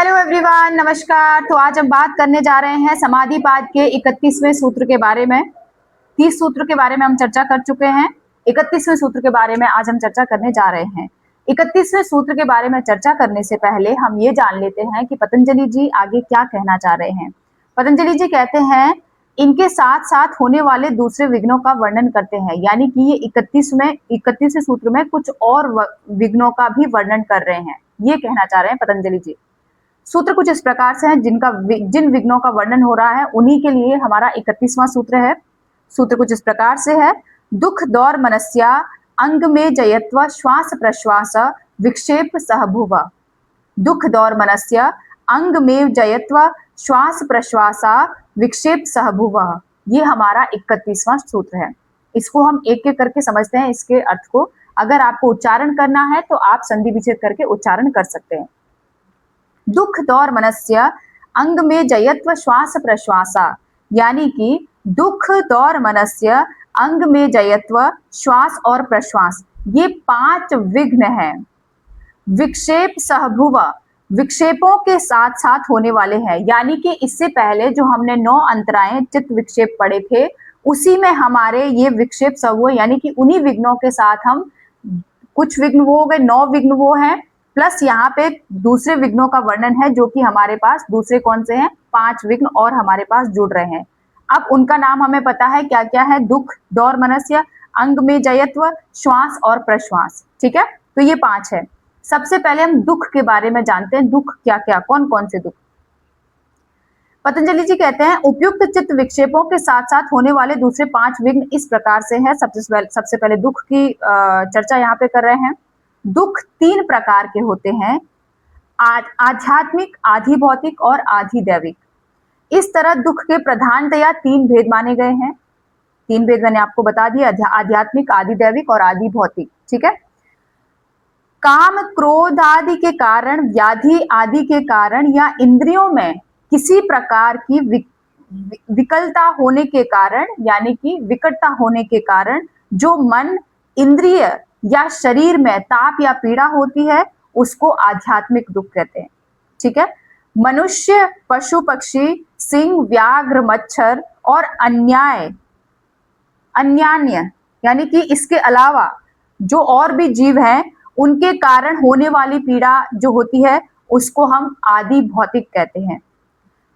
Hello everyone, नमस्कार। तो आज हम बात करने जा रहे हैं समाधिपाद के 31वें सूत्र के बारे में। 30 सूत्र के बारे में हम चर्चा कर चुके हैं। 31वें सूत्र के बारे में आज हम चर्चा करने जा रहे हैं। 31वें सूत्र के बारे में चर्चा करने से पहले हम ये जान लेते हैं कि पतंजलि जी आगे क्या कहना चाह रहे हैं। पतंजलि जी कहते हैं इनके साथ साथ होने वाले दूसरे विघ्नों का वर्णन करते हैं, यानी कि ये 31वें सूत्र में कुछ और विघ्नों का भी वर्णन कर रहे हैं, ये कहना चाह रहे हैं पतंजलि जी। सूत्र कुछ इस प्रकार से हैं, जिन विघ्नों का वर्णन हो रहा है उन्हीं के लिए हमारा 31वां सूत्र है। सूत्र कुछ इस प्रकार से है। दुख दौर मनस्या अंग में जयत्व श्वास प्रश्वास विक्षेप सहभुव। दुख दौर मनस्य अंग में जयत्व श्वास प्रश्वासा विक्षेप सहभुव, ये हमारा 31वां सूत्र है। इसको हम एक एक करके समझते हैं, इसके अर्थ को। अगर आपको उच्चारण करना है तो आप संधि विच्छेद करके उच्चारण कर सकते हैं। दुख दौर मनस्य अंग में जयत्व श्वास प्रश्वासा, यानी कि दुख दौर मनस्य अंग में जयत्व श्वास और प्रश्वास, ये 5 विघ्न हैं। विक्षेप सहभुव, विक्षेपों के साथ साथ होने वाले हैं, यानी कि इससे पहले जो हमने 9 अंतराएं चित्त विक्षेप पढ़े थे उसी में हमारे ये विक्षेप सहभुव, यानी कि उन्हीं विघ्नों के साथ हम कुछ विघ्न वो हो गए, 9 विघ्न वो हैं, प्लस यहाँ पे दूसरे विघ्नों का वर्णन है जो कि हमारे पास दूसरे कौन से हैं, 5 विघ्न और हमारे पास जुड़ रहे हैं। अब उनका नाम हमें पता है क्या क्या है। दुख दौर मनस्य अंग में जयत्व श्वास और प्रश्वास, ठीक है। तो ये 5 है। सबसे पहले हम दुख के बारे में जानते हैं। दुख क्या क्या, कौन कौन से दुख। पतंजलि जी कहते हैं उपयुक्त चित्त विक्षेपों के साथ साथ होने वाले दूसरे 5 विघ्न इस प्रकार से है। सबसे पहले दुख की चर्चा यहाँ पे कर रहे हैं। दुख 3 प्रकार के होते हैं, आध्यात्मिक, आधि भौतिक और आधि दैविक। इस तरह दुख के प्रधानतया 3 भेद माने गए हैं। 3 भेद मैंने आपको बता दिया, आध्यात्मिक, आधि दैविक और आधि भौतिक, ठीक है। काम क्रोध आदि के कारण, व्याधि आदि के कारण या इंद्रियों में किसी प्रकार की विकलता होने के कारण, यानी कि विकटता होने के कारण जो मन, इंद्रिय या शरीर में ताप या पीड़ा होती है उसको आध्यात्मिक दुख कहते हैं, ठीक है। मनुष्य, पशु पक्षी, सिंह, व्याघ्र, मच्छर और अन्यान्य, यानी कि इसके अलावा जो और भी जीव हैं उनके कारण होने वाली पीड़ा जो होती है उसको हम आदि भौतिक कहते हैं।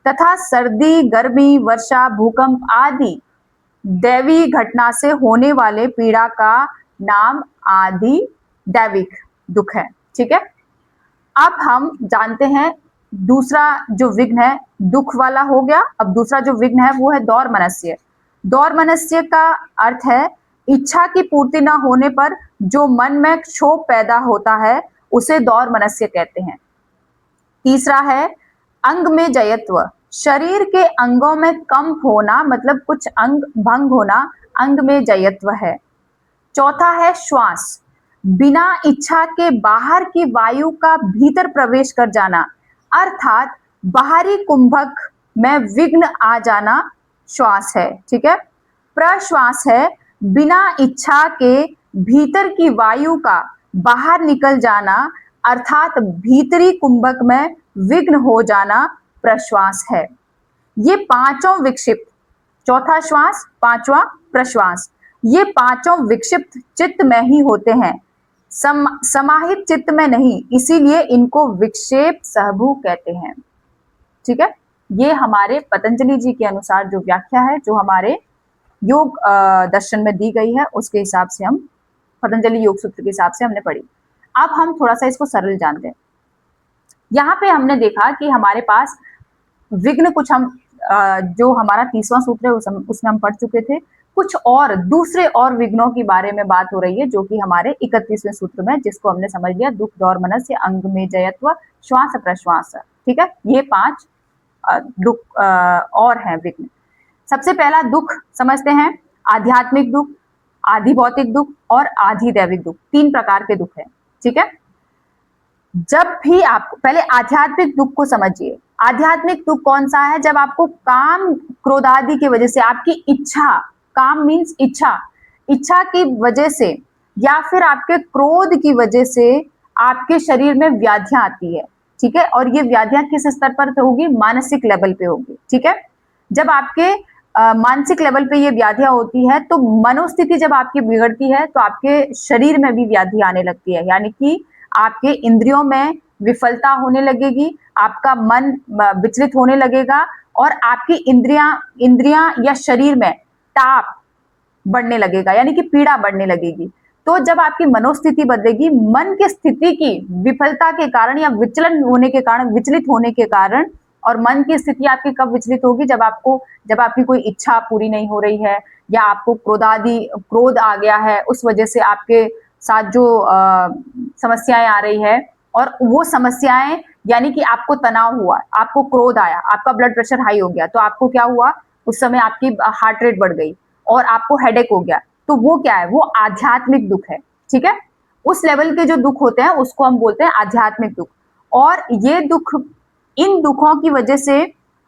तथा सर्दी, गर्मी, वर्षा, भूकंप आदि दैवी घटना से होने वाले पीड़ा का नाम आदि दैविक दुख है, ठीक है। अब हम जानते हैं दूसरा जो विघ्न है, दुख वाला हो गया। अब दूसरा जो विघ्न है वो है दौर मनस्य। दौर मनस्य का अर्थ है इच्छा की पूर्ति न होने पर जो मन में क्षोभ पैदा होता है उसे दौर मनस्य कहते हैं। तीसरा है अंग में जयत्व, शरीर के अंगों में कंप होना, मतलब कुछ अंग भंग होना, अंग में जयत्व है। चौथा है श्वास, बिना इच्छा के बाहर की वायु का भीतर प्रवेश कर जाना, अर्थात बाहरी कुंभक में विघ्न आ जाना श्वास है, ठीक है। प्रश्वास है बिना इच्छा के भीतर की वायु का बाहर निकल जाना, अर्थात भीतरी कुंभक में विघ्न हो जाना प्रश्वास है। ये 5 विक्षिप्त, चौथा श्वास, 5वां प्रश्वास, ये 5 विक्षिप्त चित्त में ही होते हैं, समाहित चित्त में नहीं, इसीलिए इनको विक्षेप सहभुव कहते हैं, ठीक है। ये हमारे पतंजलि जी के अनुसार जो व्याख्या है, जो हमारे योग दर्शन में दी गई है, उसके हिसाब से हम पतंजलि योग सूत्र के हिसाब से हमने पढ़ी। अब हम थोड़ा सा इसको सरल जानते हैं। यहाँ पे हमने देखा कि हमारे पास विघ्न कुछ हम जो हमारा 30वां सूत्र है उसमें हम पढ़ चुके थे। कुछ और दूसरे और विघ्नों के बारे में बात हो रही है जो कि हमारे 31वें सूत्र में, जिसको हमने समझ लिया, दुख दौर मनस्य अंग में जयत्व श्वास प्रश्वास, ठीक है। ये 5 दुख और हैं विघ्न। सबसे पहला दुख समझते हैं, आध्यात्मिक दुख, आधि भौतिक दुख और आधि दैविक दुख। 3 प्रकार के दुख हैं, ठीक है। जब भी आपको पहले आध्यात्मिक दुख को समझिए। आध्यात्मिक दुख कौन सा है? जब आपको काम क्रोध आदि की वजह से आपकी इच्छा, काम मीन्स इच्छा की वजह से या फिर आपके क्रोध की वजह से आपके शरीर में व्याधियां आती है, ठीक है। और ये व्याधियां किस स्तर पर होगी? मानसिक लेवल पे होगी, ठीक है। जब आपके मानसिक लेवल पे ये व्याधियां होती है तो मनोस्थिति जब आपकी बिगड़ती है तो आपके शरीर में भी व्याधि आने लगती है, यानी कि आपके इंद्रियों में विफलता होने लगेगी, आपका मन विचलित होने लगेगा और आपकी इंद्रियां या शरीर में ताप बढ़ने लगेगा, यानी कि पीड़ा बढ़ने लगेगी। तो जब आपकी मनोस्थिति बदलेगी, मन की स्थिति की विफलता के कारण या विचलन होने के कारण, विचलित होने के कारण, और मन की स्थिति आपकी कब विचलित होगी? जब आपकी कोई इच्छा पूरी नहीं हो रही है या आपको क्रोध आ गया है, उस वजह से आपके साथ जो समस्याएं आ रही है, और वो समस्याएं यानी कि आपको तनाव हुआ, आपको क्रोध आया, आपका ब्लड प्रेशर हाई हो गया, तो आपको क्या हुआ? उस समय आपकी हार्ट रेट बढ़ गई और आपको हेडेक हो गया। तो वो क्या है? वो आध्यात्मिक दुख है, ठीक है। उस लेवल के जो दुख होते हैं उसको हम बोलते हैं आध्यात्मिक दुख। और ये दुख, इन दुखों की वजह से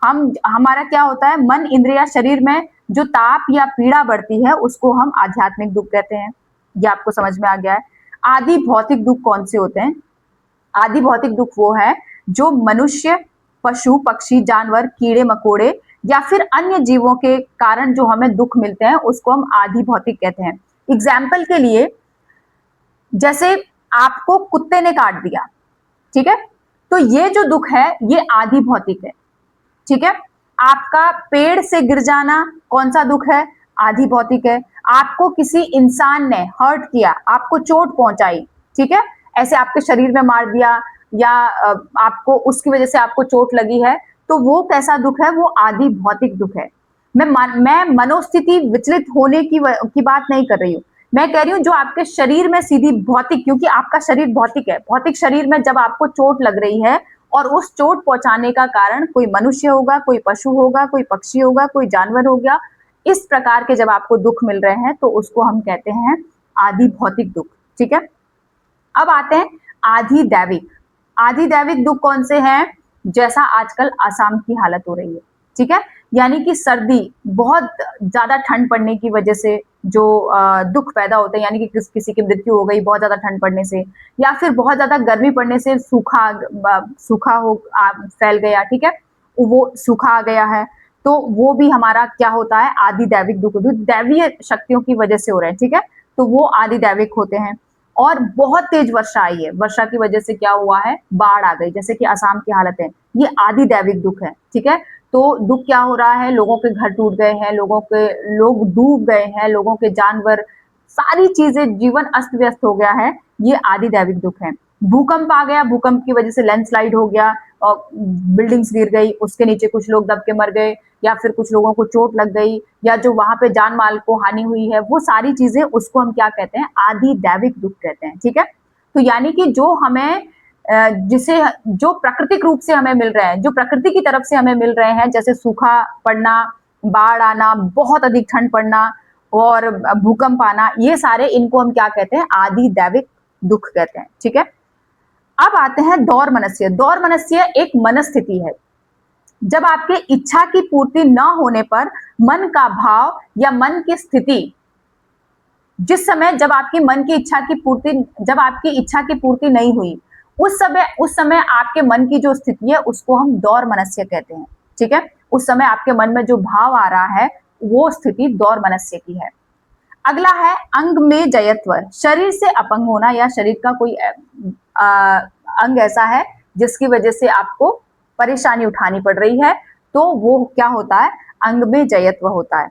हमारा क्या होता है? मन, इंद्रिय, शरीर में जो ताप या पीड़ा बढ़ती है उसको हम आध्यात्मिक दुख कहते हैं। ये आपको समझ में आ गया है। आदि भौतिक दुख कौन से होते हैं? आदि भौतिक दुख वो है जो मनुष्य, पशु, पक्षी, जानवर, कीड़े मकोड़े या फिर अन्य जीवों के कारण जो हमें दुख मिलते हैं उसको हम आदि भौतिक कहते हैं। एग्जाम्पल के लिए, जैसे आपको कुत्ते ने काट दिया, ठीक है, तो ये जो दुख है ये आदि भौतिक है, ठीक है। आपका पेड़ से गिर जाना कौन सा दुख है? आदि भौतिक है। आपको किसी इंसान ने हर्ट किया, आपको चोट पहुंचाई, ठीक है, ऐसे आपके शरीर में मार दिया या आपको उसकी वजह से आपको चोट लगी है, तो वो कैसा दुख है? वो आदि भौतिक दुख है। मैं मनोस्थिति विचलित होने की बात नहीं कर रही हूँ, मैं कह रही हूँ जो आपके शरीर में सीधी भौतिक, क्योंकि आपका शरीर भौतिक है, भौतिक शरीर में जब आपको चोट लग रही है और उस चोट पहुंचाने का कारण कोई मनुष्य होगा, कोई पशु होगा, कोई पक्षी होगा, कोई जानवर हो गया, इस प्रकार के जब आपको दुख मिल रहे हैं तो उसको हम कहते हैं आदि भौतिक दुख, ठीक है। अब आते हैं आधि दैविक। आधि दैविक दुख कौन से हैं? जैसा आजकल असम की हालत हो रही है, ठीक है, यानी कि सर्दी, बहुत ज्यादा ठंड पड़ने की वजह से जो दुख पैदा होते हैं, यानी कि किसी की मृत्यु हो गई बहुत ज्यादा ठंड पड़ने से, या फिर बहुत ज्यादा गर्मी पड़ने से सूखा फैल गया, ठीक है, वो सूखा आ गया है, तो वो भी हमारा क्या होता है? आदि दैविक दुख, दैवीय शक्तियों की वजह से हो रहे हैं, ठीक है, तो वो आदि दैविक होते हैं। और बहुत तेज वर्षा आई है, वर्षा की वजह से क्या हुआ है? बाढ़ आ गई, जैसे कि असम की हालत है, ये आदि दैविक दुख है, ठीक है। तो दुख क्या हो रहा है? लोगों के घर टूट गए हैं, लोग डूब गए हैं, लोगों के जानवर, सारी चीजें, जीवन अस्त व्यस्त हो गया है, ये आदि दैविक दुख है। भूकंप आ गया, भूकंप की वजह से लैंडस्लाइड हो गया और बिल्डिंग्स गिर गई, उसके नीचे कुछ लोग दब के मर गए, या फिर कुछ लोगों को चोट लग गई, या जो वहां पे जान माल को हानि हुई है, वो सारी चीजें, उसको हम क्या कहते हैं? आदि दैविक दुख कहते हैं, ठीक है। तो यानी कि जो हमें जो प्राकृतिक रूप से हमें मिल रहे हैं, जो प्रकृति की तरफ से हमें मिल रहे हैं, जैसे सूखा पड़ना, बाढ़ आना, बहुत अधिक ठंड पड़ना और भूकंप आना, ये सारे, इनको हम क्या कहते हैं? आदि दैविक दुख कहते हैं, ठीक है। अब आते हैं दौर मनस्य। दौर मनस्य एक मनस्थिति है, जब आपके इच्छा की पूर्ति न होने पर मन का भाव या मन की स्थिति, जिस समय जब आपकी इच्छा की पूर्ति नहीं हुई, उस समय आपके मन की जो स्थिति है उसको हम दौर मनस्य कहते हैं, ठीक है। उस समय आपके मन में जो भाव आ रहा है वो स्थिति दौर मनस्य की है। अगला है अंग में जयत्व। शरीर से अपंग होना, या शरीर का कोई अंग ऐसा है जिसकी वजह से आपको परेशानी उठानी पड़ रही है, तो वो क्या होता है? अंग में जयत्व होता है।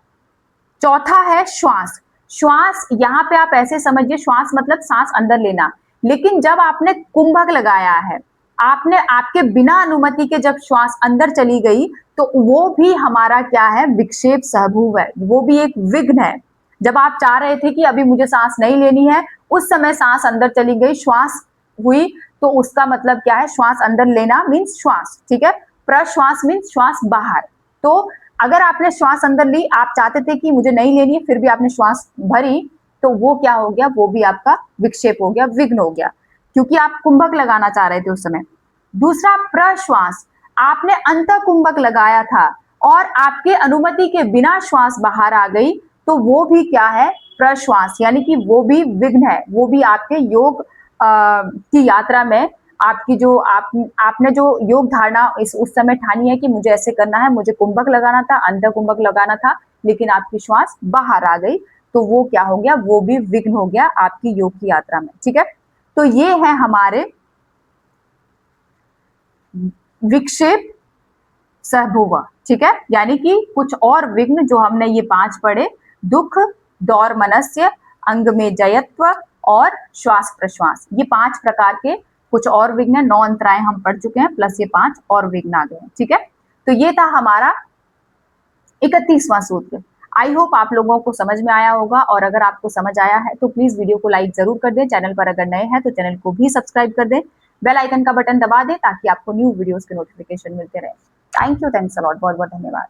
चौथा है श्वास। श्वास, यहाँ पे आप ऐसे समझिए, श्वास मतलब सांस अंदर लेना, लेकिन जब आपने कुंभक लगाया है, आपने आपके बिना अनुमति के जब श्वास अंदर चली गई, तो वो भी हमारा क्या है? विक्षेप सहभूव है, वो भी एक विघ्न है। जब आप चाह रहे थे कि अभी मुझे सांस नहीं लेनी है, उस समय सांस अंदर चली गई, श्वास हुई, तो उसका मतलब क्या है? श्वास अंदर लेना मीन्स श्वास, ठीक है। प्रश्वास मीन्स श्वास बाहर। तो अगर आपने श्वास अंदर ली, आप चाहते थे कि मुझे नहीं लेनी है, फिर भी आपने श्वास भरी, तो वो क्या हो गया? वो भी आपका विक्षेप हो गया, विघ्न हो गया, क्योंकि आप कुंभक लगाना चाह रहे थे उस समय। दूसरा प्रश्वास, आपने अंतः कुंभक लगाया था और आपके अनुमति के बिना श्वास बाहर आ गई, तो वो भी क्या है? प्रश्वास, यानी कि वो भी विघ्न है, वो भी आपके योग की यात्रा में आपकी जो आपने जो योग धारणा उस समय ठानी है कि मुझे ऐसे करना है, मुझे कुंभक लगाना था, अंदर कुंभक लगाना था, लेकिन आपकी श्वास बाहर आ गई, तो वो क्या हो गया, वो भी विघ्न हो गया आपकी योग की यात्रा में। ठीक है, तो ये है हमारे विक्षेप सहभुव। ठीक है, यानी कि कुछ और विघ्न जो हमने ये 5 पढ़े, दुख, दौर मनस्य, अंग में जयत्व और श्वास प्रश्वास, ये 5 प्रकार के कुछ और विघ्न, 9 अंतराएं हम पढ़ चुके हैं, प्लस ये 5 और विघ्न आ गए हैं। ठीक है, तो ये था हमारा 31वां सूत्र। आई होप आप लोगों को समझ में आया होगा, और अगर आपको समझ आया है तो प्लीज वीडियो को लाइक जरूर कर दें, चैनल पर अगर नए हैं तो चैनल को भी सब्सक्राइब कर दें, बेल आइकन का बटन दबा दें ताकि आपको न्यू वीडियोस के नोटिफिकेशन मिलते रहे। Thank you, thanks a lot, बहुत बहुत धन्यवाद।